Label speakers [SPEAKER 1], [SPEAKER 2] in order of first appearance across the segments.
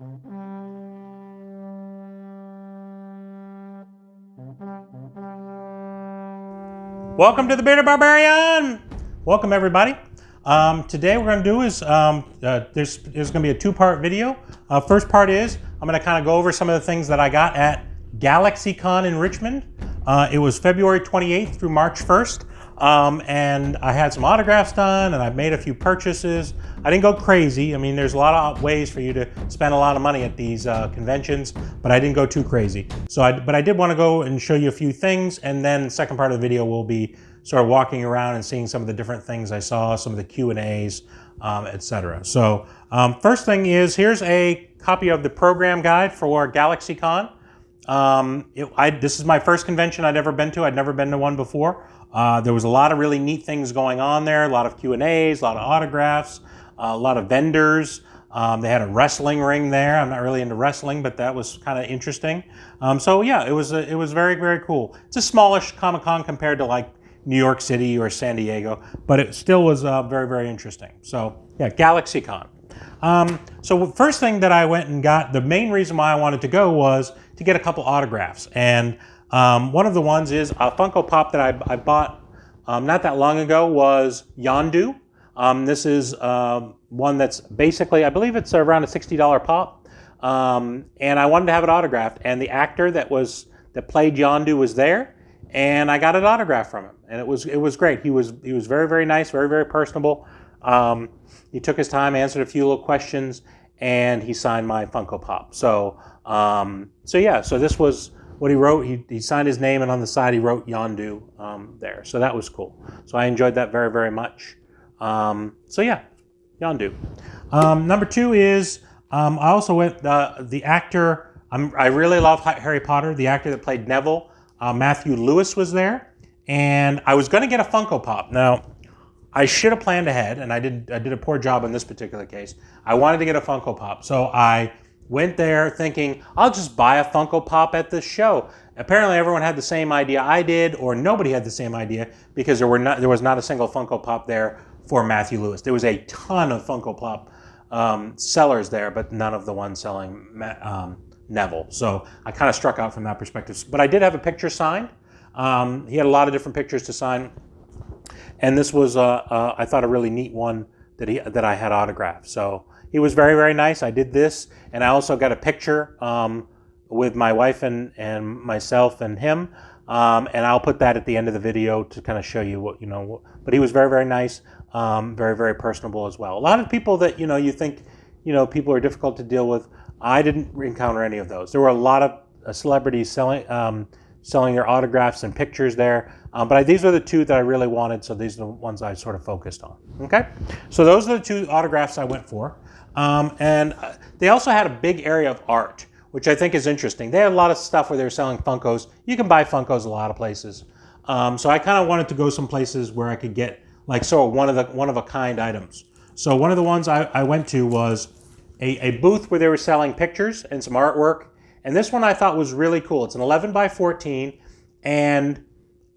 [SPEAKER 1] Welcome to the Bearded Barbarian! Welcome everybody. Today what we're going to do is, there's going to be a two-part video. First part is, I'm going to kind of go over some of the things that I got at Galaxycon in Richmond. It was February 28th through March 1st. And I had some autographs done and I've made a few purchases. I didn't go crazy. I mean, there's a lot of ways for you to spend a lot of money at these conventions, but I didn't go too crazy. But I did want to go and show you a few things, and then the second part of the video will be sort of walking around and seeing some of the different things I saw, some of the Q&As, etc. So first thing is, here's a copy of the program guide for Galaxycon. This is my first convention I'd ever been to. I'd never been to one before. There was a lot of really neat things going on there, a lot of Q&As, a lot of autographs, a lot of vendors. They had a wrestling ring there. I'm not really into wrestling, but that was kind of interesting. So yeah, it was very, very cool. It's a smallish Comic-Con compared to like New York City or San Diego, but it still was very, very interesting. So yeah, Galaxycon. So first thing that I went and got, the main reason why I wanted to go was to get a couple autographs. And one of the ones is a Funko Pop that I bought not that long ago was Yondu. This is one that's basically, I believe it's around a $60 pop. And I wanted to have it autographed. And the actor that played Yondu was there, and I got an autograph from him. And it was great. He was very, very nice, very, very personable. He took his time, answered a few little questions, and he signed my Funko Pop. So yeah, so this was what he wrote. He signed his name, and on the side he wrote Yondu there. So that was cool. So I enjoyed that very, very much. So yeah, Yondu. Number two is, I also went, the actor, I really love Harry Potter. The actor that played Neville, Mathew was there. And I was going to get a Funko Pop. Now, I should have planned ahead, and I did a poor job in this particular case. I wanted to get a Funko Pop. So I went there thinking, I'll just buy a Funko Pop at this show. Apparently everyone had the same idea I did, or nobody had the same idea, because there was not a single Funko Pop there for Mathew Lewis. There was a ton of Funko Pop sellers there, but none of the ones selling Neville. So I kind of struck out from that perspective. But I did have a picture signed. He had a lot of different pictures to sign. And this was, I thought, a really neat one that I had autographed. So he was very, very nice. I did this, and I also got a picture with my wife and myself and him. And I'll put that at the end of the video to kind of show you what, but he was very, very nice, very, very personable as well. A lot of people that, you think, people are difficult to deal with. I didn't encounter any of those. There were a lot of celebrities selling their autographs and pictures there. But these are the two that I really wanted, so these are the ones I sort of focused on. Okay? So those are the two autographs I went for. And they also had a big area of art, which I think is interesting. They had a lot of stuff where they were selling Funkos. You can buy Funkos a lot of places. So I kind of wanted to go some places where I could get like one of a kind items. So one of the ones I went to was a booth where they were selling pictures and some artwork. And this one I thought was really cool. It's an 11 by 14, and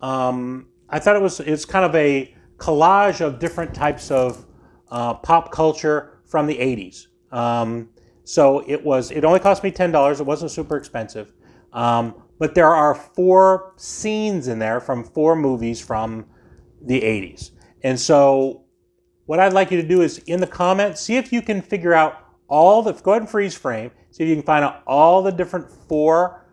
[SPEAKER 1] I thought it's kind of a collage of different types of pop culture from the 80s. So it only cost me $10. It wasn't super expensive. But there are 4 scenes in there from 4 movies from the 80s. And so what I'd like you to do is, in the comments, see if you can figure out go ahead and freeze frame, see if you can find out all the different 4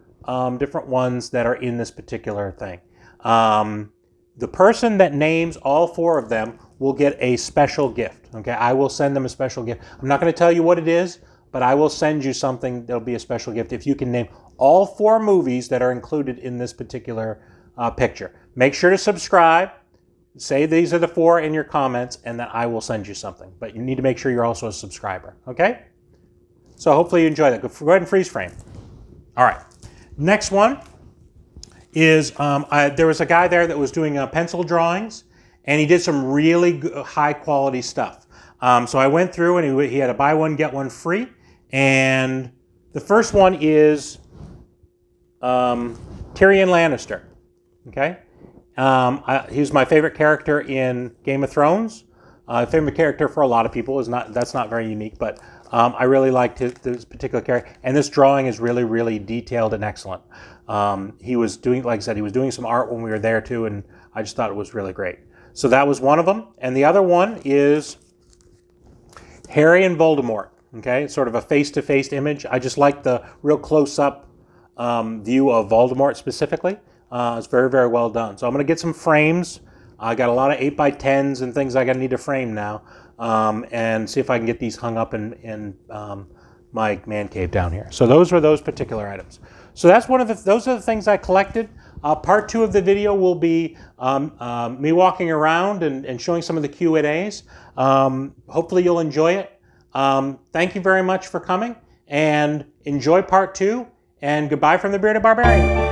[SPEAKER 1] different ones that are in this particular thing. The person that names all 4 of them will get a special gift. Okay, I will send them a special gift. I'm not going to tell you what it is, but I will send you something that'll be a special gift if you can name all 4 movies that are included in this particular picture. Make sure to subscribe. Say these are the 4 in your comments, and then I will send you something. But you need to make sure you're also a subscriber. Okay? So hopefully you enjoy that. Go ahead and freeze frame. All right. Next one is there was a guy there that was doing pencil drawings, and he did some really high quality stuff. So I went through, and he had a buy one get one free. And the first one is Tyrion Lannister. Okay, he's my favorite character in Game of Thrones. Favorite character for a lot of people, that's not very unique, but I really liked this particular character, and this drawing is really, really detailed and excellent. He was doing, like I said, he was doing some art when we were there too, and I just thought it was really great. So that was one of them, and the other one is Harry and Voldemort. Okay, it's sort of a face-to-face image. I just like the real close-up view of Voldemort specifically. It's very, very well done. So I'm going to get some frames. I got a lot of 8x10s and things I got to need to frame now, and see if I can get these hung up in my man cave down here. So those were those particular items. So that's those are the things I collected. Part 2 of the video will be me walking around and showing some of the Q&As. Hopefully you'll enjoy it. Thank you very much for coming, and enjoy part 2, and goodbye from the Bearded Barbarian.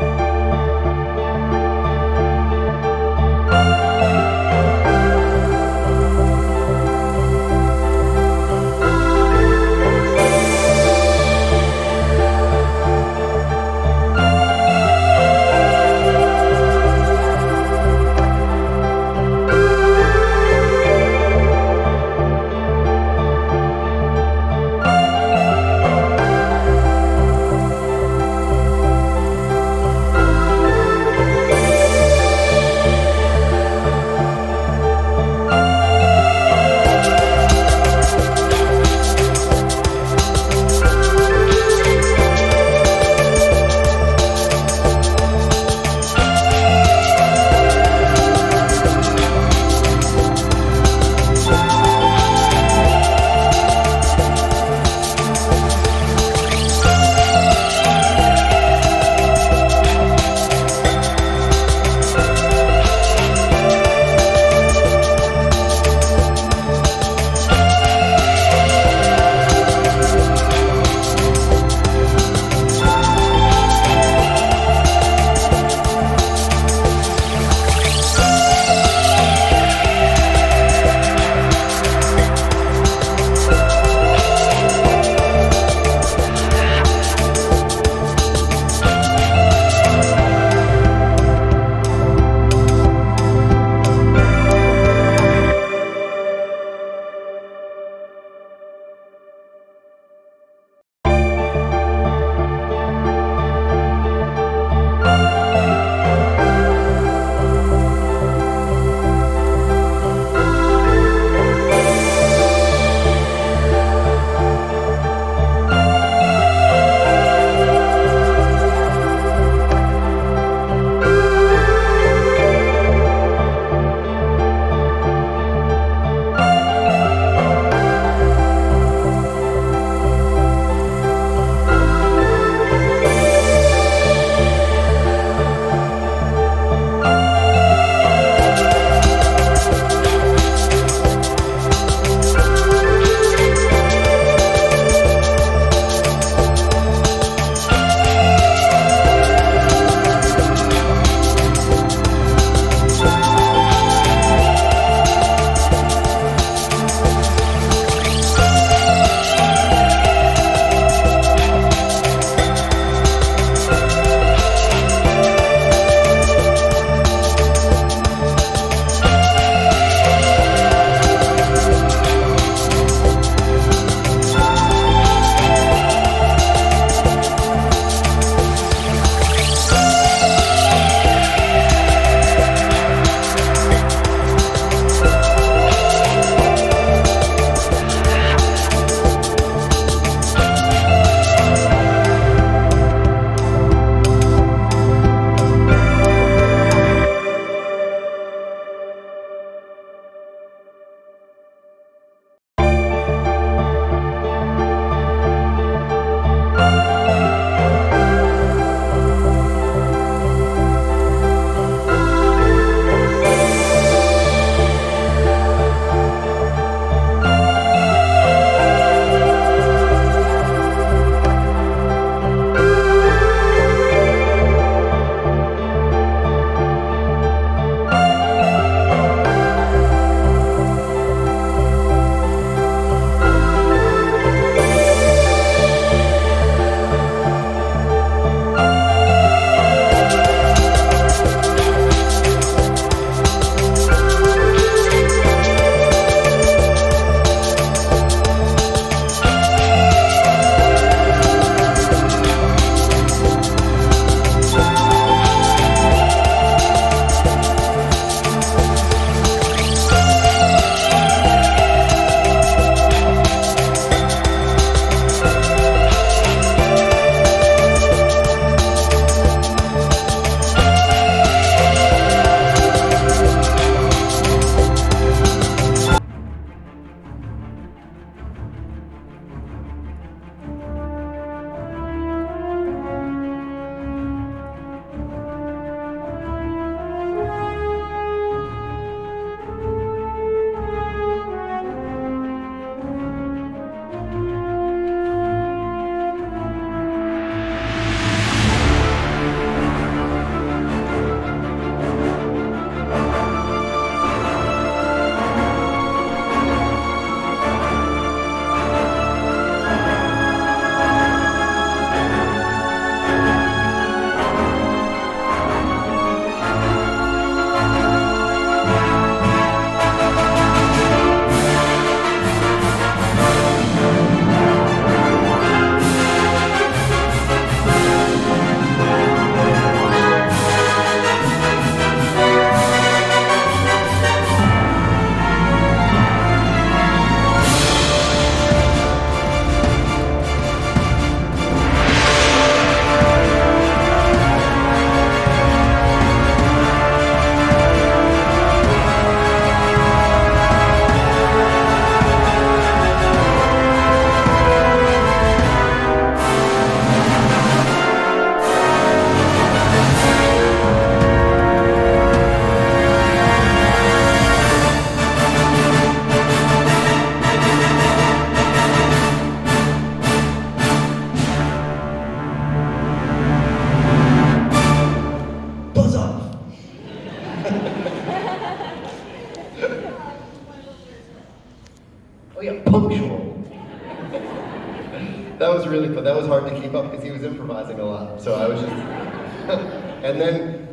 [SPEAKER 2] that was really fun. That was hard to keep up because he was improvising a lot. So I was just, and then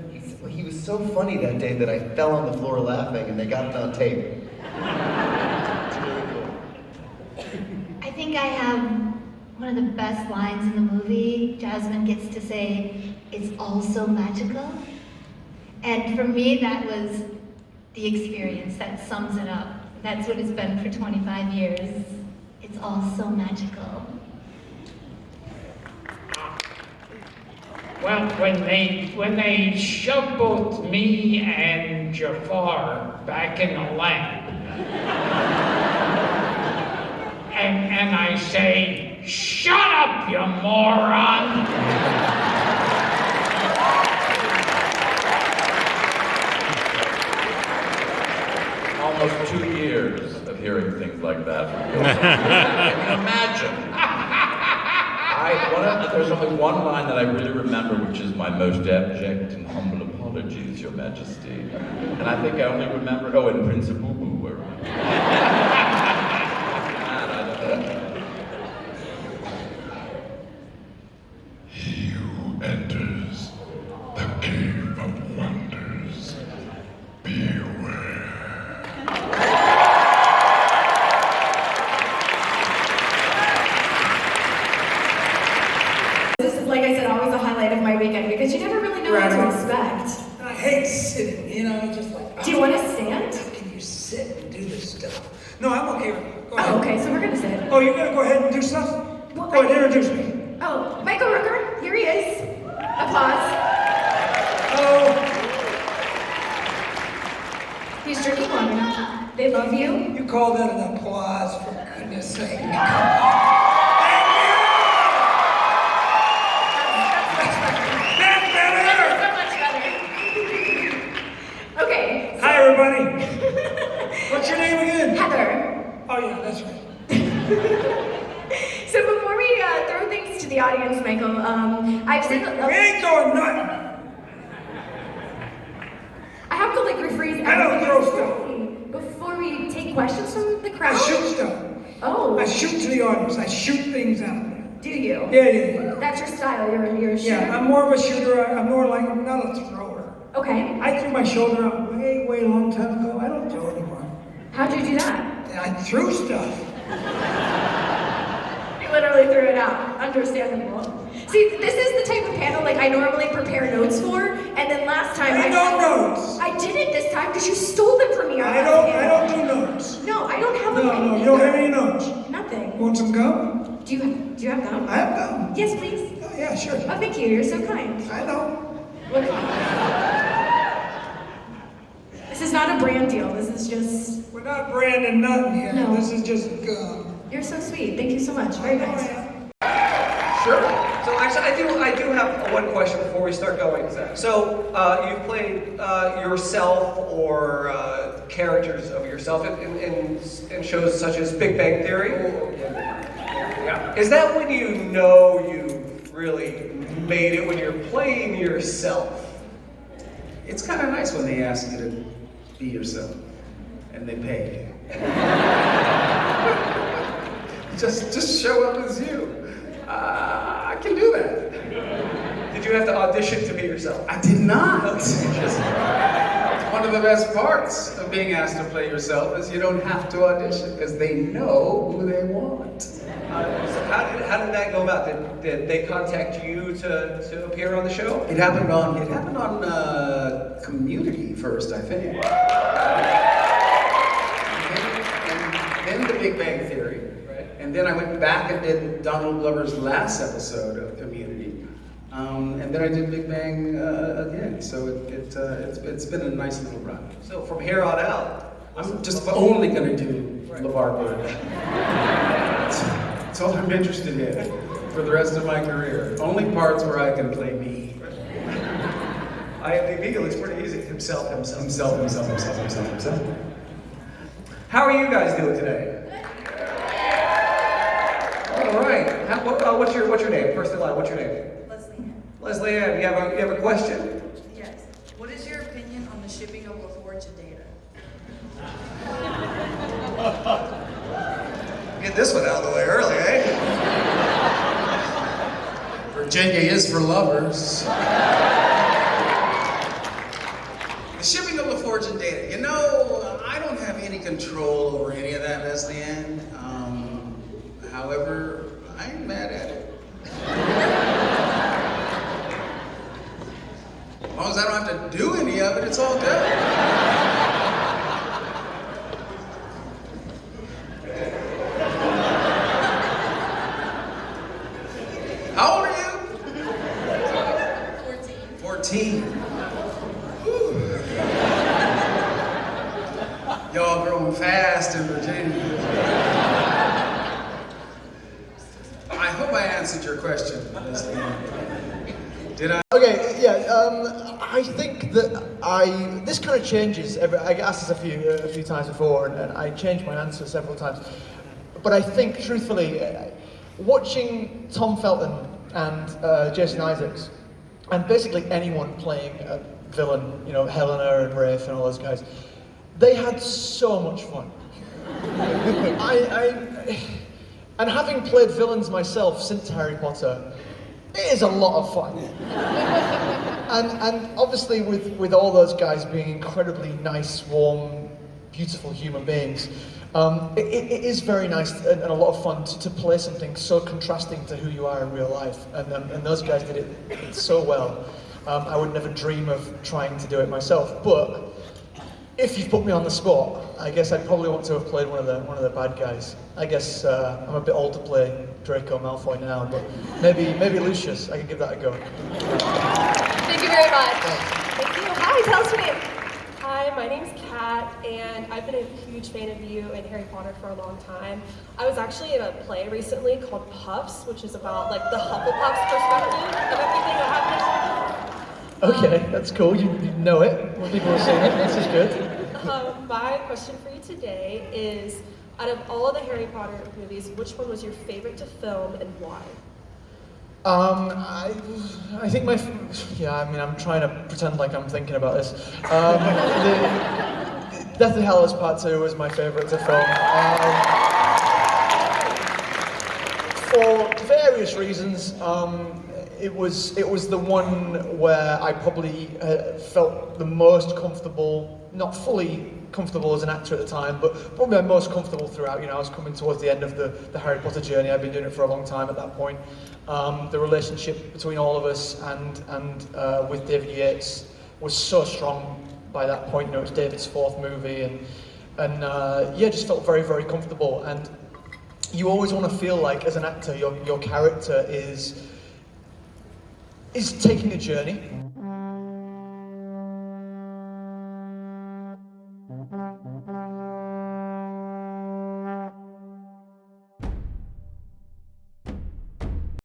[SPEAKER 2] he was so funny that day that I fell on the floor laughing, and they got it on tape. It's really cool.
[SPEAKER 3] I think I have one of the best lines in the movie. Jasmine gets to say, "It's all so magical." And for me, that was the experience that sums it up. That's what it's been for 25 years. It's all so magical.
[SPEAKER 4] Well, when they shoved both me and Jafar back in the lab, and I say, "Shut up, you moron!"
[SPEAKER 5] Almost 2 years of hearing things like that from you. I can imagine. There's only one line that I really remember, which is my most abject and humble apologies, Your Majesty. And I think I only remember, and Prince of Boo Boo were.
[SPEAKER 6] He who enters the cave of wonders, beware.
[SPEAKER 7] This is, like I said, always a highlight of my weekend because you never really know what to expect.
[SPEAKER 8] I hate sitting, just like...
[SPEAKER 7] Do you want to stand?
[SPEAKER 8] How can you sit and do this stuff? No, I'm okay with it. Go ahead.
[SPEAKER 7] Oh, okay, so we're gonna sit.
[SPEAKER 8] Oh, you're gonna go ahead and do stuff?
[SPEAKER 7] Well,
[SPEAKER 8] Go ahead, introduce me.
[SPEAKER 7] Oh, Michael Rooker, here he is. Applause.
[SPEAKER 8] Oh,
[SPEAKER 7] He's drinking water. They love you.
[SPEAKER 8] you call that an applause, for goodness sake. Thank you! That's better!
[SPEAKER 7] So much better. Okay.
[SPEAKER 8] Hi, everybody. What's your name again?
[SPEAKER 7] Heather.
[SPEAKER 8] Oh, yeah, that's right.
[SPEAKER 7] So before we throw things to the audience, Michael, I've
[SPEAKER 8] We
[SPEAKER 7] seen.
[SPEAKER 8] ain't doing nothing.
[SPEAKER 7] I have to like rephrase
[SPEAKER 8] I don't
[SPEAKER 7] everything
[SPEAKER 8] throw
[SPEAKER 7] I'm
[SPEAKER 8] stuff.
[SPEAKER 7] saying before we take questions from the crowd.
[SPEAKER 8] I shoot stuff.
[SPEAKER 7] Oh.
[SPEAKER 8] I shoot to the audience. I shoot things out there.
[SPEAKER 7] Do you?
[SPEAKER 8] Yeah.
[SPEAKER 7] That's your style. You're a shooter.
[SPEAKER 8] Yeah, I'm more of a shooter. I'm more like, I'm not a thrower.
[SPEAKER 7] Okay.
[SPEAKER 8] I threw my shoulder out way a long time ago. I don't throw anymore.
[SPEAKER 7] How'd you do that?
[SPEAKER 8] I threw stuff.
[SPEAKER 7] You literally threw it out. Understandable. See, this is the type of panel like I normally prepare notes for, and then last time
[SPEAKER 8] I don't notes.
[SPEAKER 7] I didn't this time because you stole them from me. On
[SPEAKER 8] I
[SPEAKER 7] last panel.
[SPEAKER 8] don't do notes.
[SPEAKER 7] No, I don't have them.
[SPEAKER 8] No, you don't have any notes.
[SPEAKER 7] Nothing.
[SPEAKER 8] Want some gum?
[SPEAKER 7] Do you have gum?
[SPEAKER 8] I have gum.
[SPEAKER 7] Yes, please.
[SPEAKER 8] Oh, yeah, sure.
[SPEAKER 7] Oh, thank you. You're so kind.
[SPEAKER 8] I know.
[SPEAKER 7] This is not a brand deal. This is just.
[SPEAKER 8] We're not branding nothing here.
[SPEAKER 7] No.
[SPEAKER 8] This is just gum.
[SPEAKER 7] You're so sweet. Thank you so much. Very nice.
[SPEAKER 9] Sure. So actually, I do have one question before we start going. So you've played yourself or characters of yourself in shows such as Big Bang Theory. Yeah. Is that when you know you really made it, when you're playing yourself?
[SPEAKER 10] It's kind of nice when they ask you to be yourself and they pay you. just show up as you. I can do that.
[SPEAKER 9] Did you have to audition to be yourself?
[SPEAKER 10] I did not. One of the best parts of being asked to play yourself is you don't have to audition because they know who they want.
[SPEAKER 9] So how did that go about? Did they contact you to appear on the show?
[SPEAKER 10] It happened on Community first, I think. And then the Big Bang Theory. And then I went back and did Donald Glover's last episode of Community, and then I did Big Bang again. So it's been a nice little run.
[SPEAKER 9] So from here on out,
[SPEAKER 10] I'm just only going to do Lavar Burton. That's all I'm interested in for the rest of my career. Only parts where I can play me.
[SPEAKER 9] IMDb, it looks pretty easy. Himself.
[SPEAKER 10] Himself.
[SPEAKER 9] How are you guys doing today? All right. What's your name? First in line. What's your name? Leslie Ann. You have a question?
[SPEAKER 11] Yes. What is your opinion on the shipping of LaForge to Data?
[SPEAKER 9] Get this one out of the way early, eh?
[SPEAKER 10] Virginia is for lovers. The shipping of LaForge and data. You know, I don't have any control over any of that, Leslie Ann. However, I ain't mad at it. As long as I don't have to do any of it, it's all good. How old are you? 14. 14. Y'all growing fast in Virginia. I hope I answered your question, Leslie. Did I?
[SPEAKER 12] Okay, yeah, I think that this kind of changes. I get asked this a few times before, and I changed my answer several times. But I think, truthfully, watching Tom Felton and Jason Isaacs, and basically anyone playing a villain, you know, Helena and Rafe and all those guys, they had so much fun. And having played villains myself since Harry Potter, it is a lot of fun. and obviously with all those guys being incredibly nice, warm, beautiful human beings, it is very nice and a lot of fun to play something so contrasting to who you are in real life. And those guys did it so well. I would never dream of trying to do it myself, but if you put me on the spot, I guess I'd probably want to have played one of the bad guys. I guess I'm a bit old to play Draco Malfoy now, but maybe Lucius. I could give that a go.
[SPEAKER 7] Thank you very much. Thank you. Hi, tell us your name.
[SPEAKER 13] Hi, my name's Kat, and I've been a huge fan of you and Harry Potter for a long time. I was actually in a play recently called Puffs, which is about like the Hufflepuff's perspective of everything that happened.
[SPEAKER 12] Okay, that's cool. You know it. When people are saying it, this is good.
[SPEAKER 13] My question for you today is, out of all of the Harry Potter movies, which one was your favorite to film and why?
[SPEAKER 12] I think I'm trying to pretend like I'm thinking about this. Deathly Hallows Part 2 was my favorite to film. For various reasons. It was the one where I probably felt the most comfortable, not fully comfortable as an actor at the time, but probably most comfortable throughout. You know, I was coming towards the end of the Harry Potter journey. I've been doing it for a long time at that point. The relationship between all of us and with David Yates was so strong by that point. You know, it was David's fourth movie, and just felt very, very comfortable. And you always want to feel like, as an actor, your character is taking a journey.